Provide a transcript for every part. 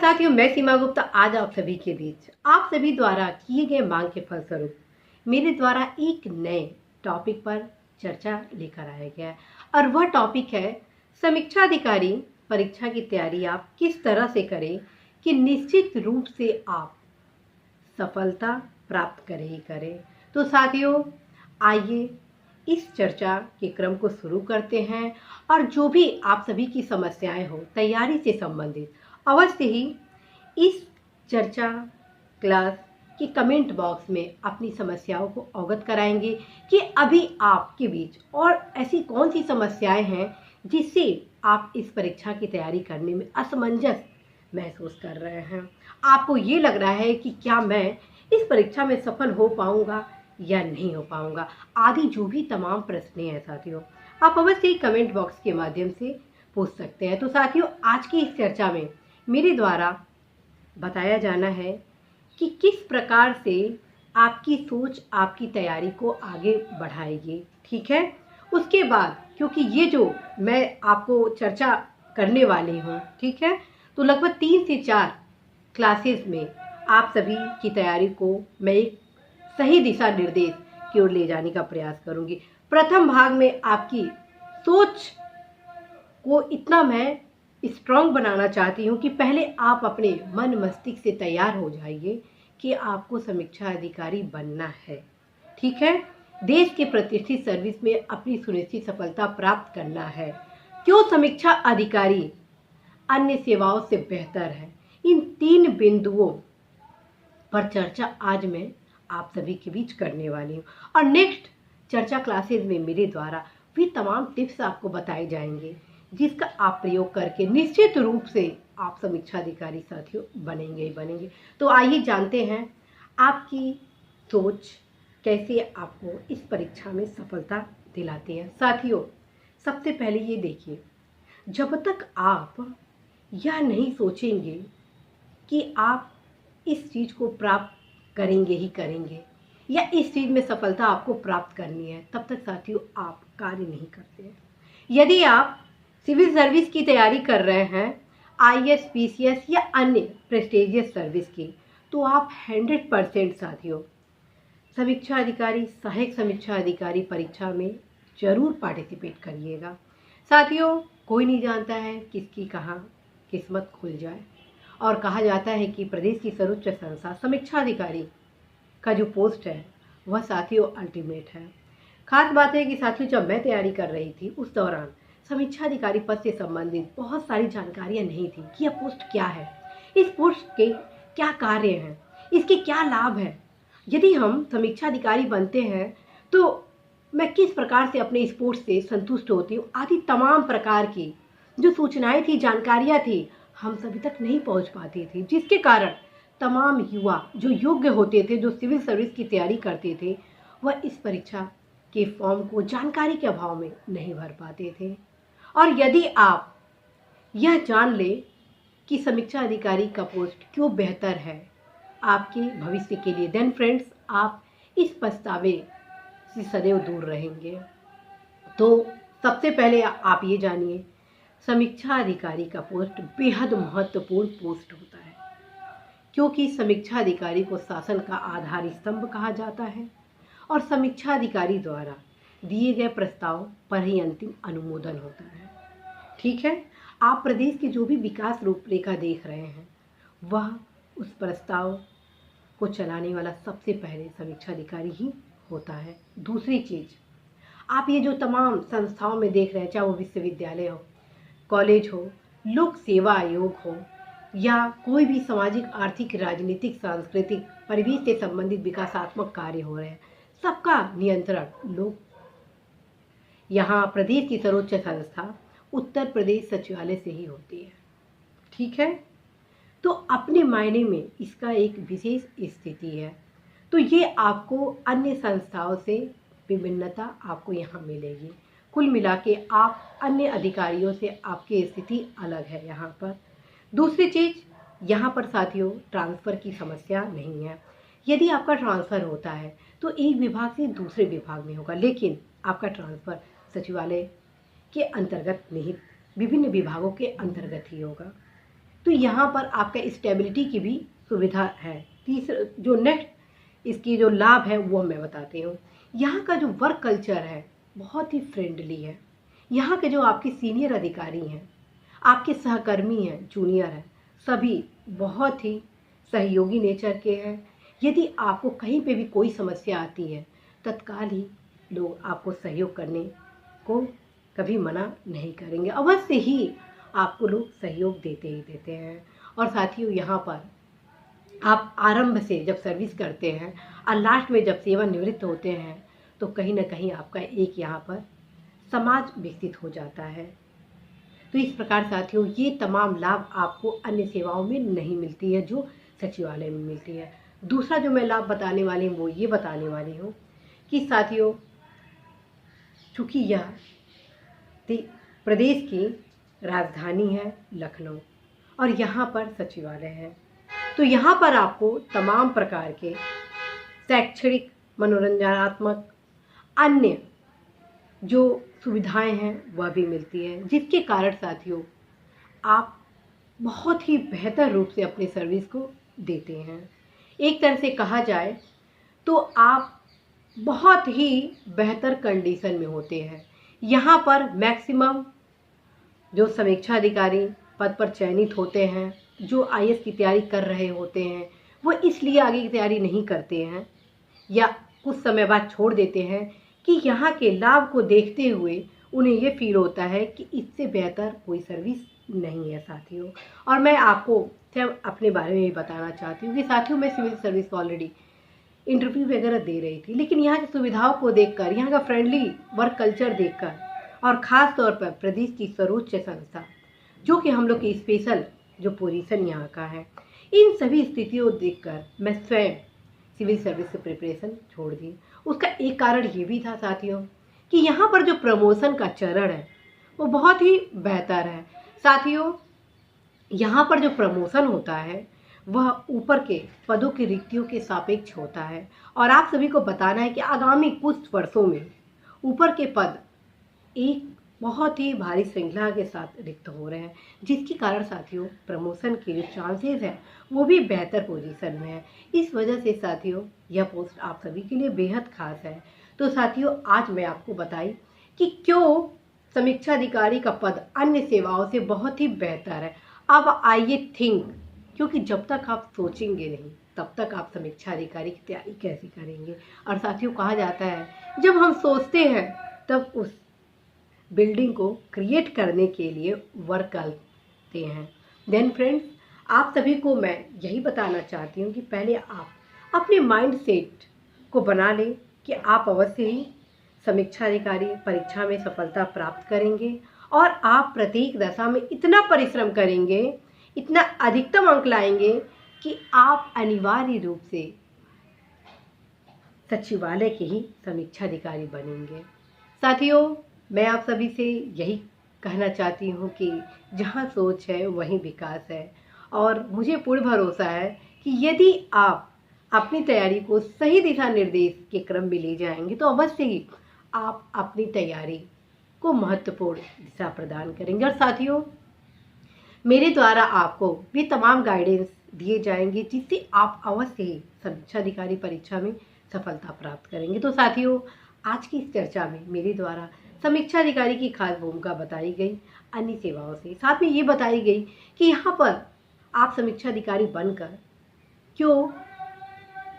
साथियों, मैं सीमा गुप्ता आज आप सभी के बीच आप सभी द्वारा किए गए मांग के फलस्वरूप मेरे द्वारा एक नए टॉपिक पर चर्चा लेकर आया गया है और वह टॉपिक है समीक्षा अधिकारी परीक्षा की तैयारी आप किस तरह से करें कि निश्चित रूप से आप सफलता प्राप्त करें ही करें। तो साथियों, आइए इस चर्चा के क्रम को शुरू करते हैं और जो भी आप सभी की समस्याएं हो तैयारी से संबंधित अवश्य ही इस चर्चा क्लास के कमेंट बॉक्स में अपनी समस्याओं को अवगत कराएंगे कि अभी आपके बीच और ऐसी कौन सी समस्याएं हैं जिससे आप इस परीक्षा की तैयारी करने में असमंजस महसूस कर रहे हैं। आपको ये लग रहा है कि क्या मैं इस परीक्षा में सफल हो पाऊंगा या नहीं हो पाऊंगा, आदि जो भी तमाम प्रश्न हैं साथियों, आप अवश्य ही कमेंट बॉक्स के माध्यम से पूछ सकते हैं। तो साथियों, आज की इस चर्चा में मेरे द्वारा बताया जाना है कि किस प्रकार से आपकी सोच आपकी तैयारी को आगे बढ़ाएगी। ठीक है, उसके बाद क्योंकि ये जो मैं आपको चर्चा करने वाली हूँ, ठीक है, तो लगभग 3 से 4 क्लासेस में आप सभी की तैयारी को मैं एक सही दिशा निर्देश की ओर ले जाने का प्रयास करूंगी। प्रथम भाग में आपकी सोच को इतना मैं स्ट्रॉन्ग बनाना चाहती हूँ कि पहले आप अपने मन मस्तिष्क से तैयार हो जाइए कि आपको समीक्षा अधिकारी बनना है। ठीक है, देश के प्रतिष्ठित सर्विस में अपनी सुनिश्चित सफलता प्राप्त करना है। क्यों समीक्षा अधिकारी अन्य सेवाओं से बेहतर है, इन 3 बिंदुओं पर चर्चा आज मैं आप सभी के बीच करने वाली हूँ और नेक्स्ट चर्चा क्लासेस में मेरे द्वारा भी तमाम टिप्स आपको बताए जाएंगे जिसका आप प्रयोग करके निश्चित रूप से आप समीक्षा अधिकारी साथियों बनेंगे ही बनेंगे। तो आइए जानते हैं आपकी सोच कैसे आपको इस परीक्षा में सफलता दिलाती है। साथियों, सबसे पहले ये देखिए, जब तक आप यह नहीं सोचेंगे कि आप इस चीज़ को प्राप्त करेंगे ही करेंगे या इस चीज़ में सफलता आपको प्राप्त करनी है, तब तक साथियों आप कार्य नहीं करते हैं। यदि आप सिविल सर्विस की तैयारी कर रहे हैं, आईएएस, पीसीएस या अन्य प्रेस्टिजियस सर्विस की, तो आप 100% साथियों समीक्षा अधिकारी, सहायक समीक्षा अधिकारी परीक्षा में जरूर पार्टिसिपेट करिएगा। साथियों, कोई नहीं जानता है किसकी कहाँ किस्मत खुल जाए और कहा जाता है कि प्रदेश की सर्वोच्च संस्था समीक्षा अधिकारी का जो पोस्ट है वह साथियों अल्टीमेट है। खास बात है कि साथियों, जब मैं तैयारी कर रही थी उस दौरान समीक्षा अधिकारी पद से संबंधित बहुत सारी जानकारियां नहीं थी कि यह पोस्ट क्या है, इस पोस्ट के क्या कार्य हैं, इसके क्या लाभ हैं, यदि हम समीक्षा अधिकारी बनते हैं तो मैं किस प्रकार से अपने इस पोस्ट से संतुष्ट होती हूँ, आदि तमाम प्रकार की जो सूचनाएं थी, जानकारियां थी, हम सभी तक नहीं पहुंच पाती थी, जिसके कारण तमाम युवा जो योग्य होते थे, जो सिविल सर्विस की तैयारी करते थे, वह इस परीक्षा के फॉर्म को जानकारी के अभाव में नहीं भर पाते थे। और यदि आप यह जान ले कि समीक्षा अधिकारी का पोस्ट क्यों बेहतर है आपके भविष्य के लिए, देन फ्रेंड्स आप इस पछतावे से सदैव दूर रहेंगे। तो सबसे पहले आप ये जानिए, समीक्षा अधिकारी का पोस्ट बेहद महत्वपूर्ण पोस्ट होता है क्योंकि समीक्षा अधिकारी को शासन का आधार स्तंभ कहा जाता है और समीक्षा अधिकारी द्वारा दिए गए प्रस्ताव पर ही अंतिम अनुमोदन होता है। ठीक है, आप प्रदेश की जो भी विकास रूपरेखा देख रहे हैं वह उस प्रस्ताव को चलाने वाला सबसे पहले समीक्षा अधिकारी ही होता है। दूसरी चीज़, आप ये जो तमाम संस्थाओं में देख रहे हैं, चाहे वो विश्वविद्यालय हो, कॉलेज हो, लोक सेवा आयोग हो या कोई भी सामाजिक, आर्थिक, राजनीतिक, सांस्कृतिक, परिवेश से संबंधित विकासात्मक कार्य हो रहे हैं, सबका नियंत्रण लोग यहाँ प्रदेश की सर्वोच्च संस्था उत्तर प्रदेश सचिवालय से ही होती है। ठीक है, तो अपने मायने में इसका एक विशेष स्थिति है। तो ये आपको अन्य संस्थाओं से विभिन्नता आपको यहाँ मिलेगी। कुल मिला के आप अन्य अधिकारियों से आपकी स्थिति अलग है यहाँ पर। दूसरी चीज़, यहाँ पर साथियों ट्रांसफ़र की समस्या नहीं है। यदि आपका ट्रांसफ़र होता है तो एक विभाग से दूसरे विभाग में होगा, लेकिन आपका ट्रांसफ़र सचिवालय के अंतर्गत नहीं, विभिन्न विभागों के अंतर्गत ही होगा। तो यहाँ पर आपका स्टेबिलिटी की भी सुविधा है। तीसरा जो नेक्स्ट इसकी जो लाभ है वो मैं बताती हूँ। यहाँ का जो वर्क कल्चर है बहुत ही फ्रेंडली है। यहाँ के जो आपके सीनियर अधिकारी हैं, आपके सहकर्मी हैं, जूनियर हैं, सभी बहुत ही सहयोगी नेचर के हैं। यदि आपको कहीं पे भी कोई समस्या आती है तत्काल ही लोग आपको सहयोग करने को कभी मना नहीं करेंगे, अवश्य ही आपको लोग सहयोग देते ही देते हैं। और साथियों यहाँ पर आप आरंभ से जब सर्विस करते हैं और लास्ट में जब सेवानिवृत्त होते हैं तो कहीं ना कहीं आपका एक यहाँ पर समाज विकसित हो जाता है। तो इस प्रकार साथियों ये तमाम लाभ आपको अन्य सेवाओं में नहीं मिलती है जो सचिवालय में मिलती है। दूसरा जो मैं लाभ बताने वाली हूँ वो ये बताने वाली हूँ कि साथियों चूँकि यह प्रदेश की राजधानी है लखनऊ और यहाँ पर सचिवालय है, तो यहाँ पर आपको तमाम प्रकार के शैक्षणिक, मनोरंजनात्मक, अन्य जो सुविधाएं हैं वह भी मिलती है, जिसके कारण साथियों आप बहुत ही बेहतर रूप से अपने सर्विस को देते हैं। एक तरह से कहा जाए तो आप बहुत ही बेहतर कंडीशन में होते हैं। यहाँ पर मैक्सिमम जो समीक्षा अधिकारी पद पर चयनित होते हैं, जो आईएएस की तैयारी कर रहे होते हैं, वो इसलिए आगे की तैयारी नहीं करते हैं या कुछ समय बाद छोड़ देते हैं कि यहाँ के लाभ को देखते हुए उन्हें ये फील होता है कि इससे बेहतर कोई सर्विस नहीं है साथियों। और मैं आपको अपने बारे में भी बताना चाहती हूँ कि साथियों मैं सिविल सर्विस को ऑलरेडी इंटरव्यू वगैरह दे रही थी, लेकिन यहाँ की सुविधाओं को देखकर, यहाँ का फ्रेंडली वर्क कल्चर देखकर और ख़ास तौर पर प्रदेश की सर्वोच्च संस्था जो कि हम लोग की स्पेशल जो पोजीशन यहाँ का है, इन सभी स्थितियों देखकर मैं स्वयं सिविल सर्विस की प्रिपरेशन छोड़ दी। उसका एक कारण ये भी था साथियों कि यहाँ पर जो प्रमोशन का चरण है वो बहुत ही बेहतर है। साथियों यहाँ पर जो प्रमोशन होता है वह ऊपर के पदों की रिक्तियों के सापेक्ष होता है और आप सभी को बताना है कि आगामी कुछ वर्षों में ऊपर के पद एक बहुत ही भारी श्रृंखला के साथ रिक्त हो रहे हैं, जिसके कारण साथियों प्रमोशन के जो चांसेस हैं वो भी बेहतर पोजीशन में है। इस वजह से साथियों यह पोस्ट आप सभी के लिए बेहद खास है। तो साथियों आज मैं आपको बताई कि क्यों समीक्षा अधिकारी का पद अन्य सेवाओं से बहुत ही बेहतर है। अब आइए थिंक, क्योंकि जब तक आप सोचेंगे नहीं तब तक आप समीक्षा अधिकारी की तैयारी कैसे करेंगे। और साथियों कहा जाता है जब हम सोचते हैं तब उस बिल्डिंग को क्रिएट करने के लिए वर्क करते हैं। देन फ्रेंड्स आप सभी को मैं यही बताना चाहती हूँ कि पहले आप अपने माइंड सेट को बना लें कि आप अवश्य ही समीक्षा अधिकारी परीक्षा में सफलता प्राप्त करेंगे और आप प्रत्येक दशा में इतना परिश्रम करेंगे, इतना अधिकतम अंक लाएंगे कि आप अनिवार्य रूप से सचिवालय के ही समीक्षा अधिकारी बनेंगे। साथियों मैं आप सभी से यही कहना चाहती हूँ कि जहाँ सोच है वहीं विकास है और मुझे पूर्ण भरोसा है कि यदि आप अपनी तैयारी को सही दिशा निर्देश के क्रम में ले जाएंगे तो अवश्य ही आप अपनी तैयारी को महत्वपूर्ण दिशा प्रदान करेंगे। और साथियों मेरे द्वारा आपको भी तमाम गाइडेंस दिए जाएंगे जिससे आप अवश्य ही समीक्षा अधिकारी परीक्षा में सफलता प्राप्त करेंगे। तो साथियों आज की इस चर्चा में मेरे द्वारा समीक्षा अधिकारी की खास भूमिका बताई गई अन्य सेवाओं से, साथ में ये बताई गई कि यहाँ पर आप समीक्षा अधिकारी बनकर क्यों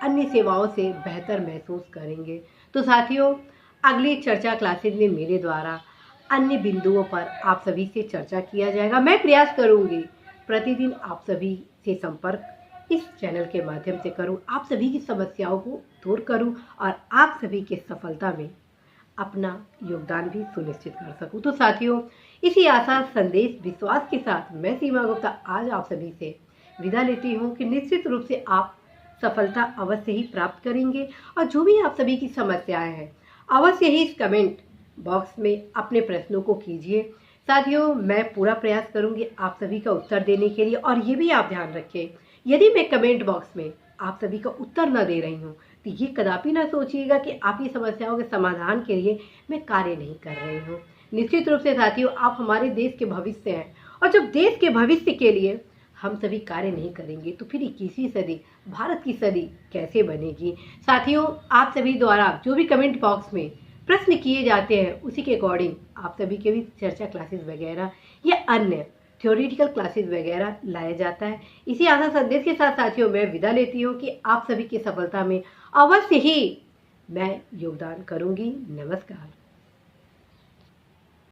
अन्य सेवाओं से बेहतर महसूस करेंगे। तो साथियों अगली चर्चा क्लासेज में मेरे द्वारा अन्य बिंदुओं पर आप सभी से चर्चा किया जाएगा। मैं प्रयास करूँगी प्रतिदिन आप सभी से संपर्क इस चैनल के माध्यम से करूँ, आप सभी की समस्याओं को दूर करूँ और आप सभी के सफलता में अपना योगदान भी सुनिश्चित कर सकूं। तो साथियों इसी आशा, संदेश, विश्वास के साथ मैं सीमा गुप्ता आज आप सभी से विदा लेती हूं कि निश्चित रूप से आप सफलता अवश्य ही प्राप्त करेंगे और जो भी आप सभी की समस्याएं हैं अवश्य ही इस कमेंट बॉक्स में अपने प्रश्नों को कीजिए। साथियों मैं पूरा प्रयास करूंगी आप सभी का उत्तर देने के लिए और ये भी आप ध्यान रखें यदि मैं कमेंट बॉक्स में आप सभी का उत्तर न दे रही हूँ तो ये कदापि ना सोचिएगा कि आपकी समस्याओं के समाधान के लिए मैं कार्य नहीं कर रही हूँ। निश्चित रूप से साथियों आप हमारे देश के भविष्य हैं और जब देश के भविष्य के लिए हम सभी कार्य नहीं करेंगे तो फिर 21वीं सदी, भारत की सदी कैसे बनेगी। साथियों, आप सभी द्वारा जो भी कमेंट बॉक्स में प्रश्न किए जाते हैं उसी के अकॉर्डिंग आप सभी के भी चर्चा क्लासेस वगैरह या अन्य थ्योरेटिकल क्लासेस वगैरह लाया जाता है। इसी आशा संदेश के साथ साथियों मैं विदा लेती हूँ कि आप सभी की सफलता में अवश्य ही मैं योगदान करूँगी। नमस्कार।